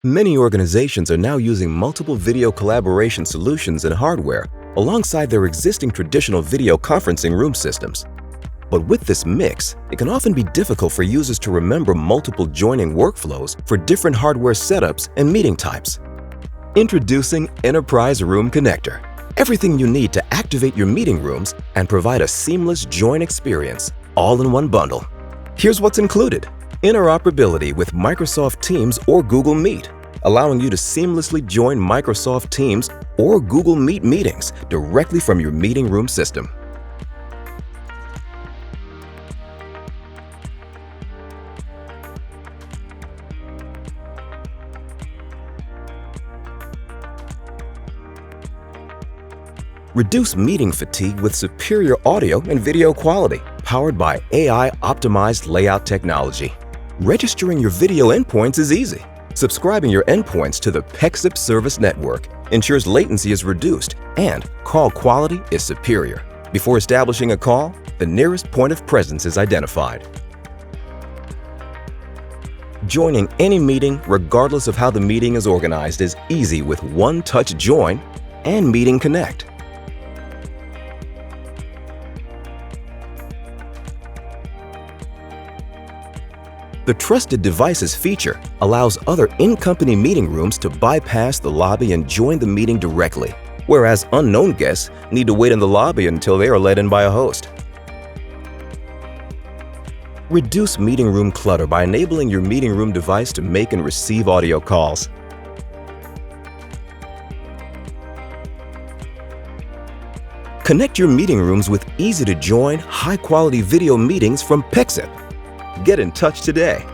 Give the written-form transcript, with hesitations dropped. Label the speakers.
Speaker 1: Many organizations are now using multiple video collaboration solutions and hardware alongside their existing traditional video conferencing room systems. But with this mix, it can often be difficult for users to remember multiple joining workflows for different hardware setups and meeting types. Introducing Enterprise Room Connector. Everything you need to activate your meeting rooms and provide a seamless join experience, all in one bundle. Here's what's included. Interoperability with Microsoft Teams or Google Meet, allowing you to seamlessly join Microsoft Teams or Google Meet meetings directly from your meeting room system. Reduce meeting fatigue with superior audio and video quality, powered by AI-optimized layout technology. Registering your video endpoints is easy. Subscribing your endpoints to the Pexip service network ensures latency is reduced and call quality is superior. Before establishing a call, the nearest point of presence is identified. Joining any meeting, regardless of how the meeting is organized, is easy with one-touch join and Meeting Connect. The Trusted Devices feature allows other in-company meeting rooms to bypass the lobby and join the meeting directly, whereas unknown guests need to wait in the lobby until they are let in by a host. Reduce meeting room clutter by enabling your meeting room device to make and receive audio calls. Connect your meeting rooms with easy-to-join, high-quality video meetings from Pexip. Get in touch today.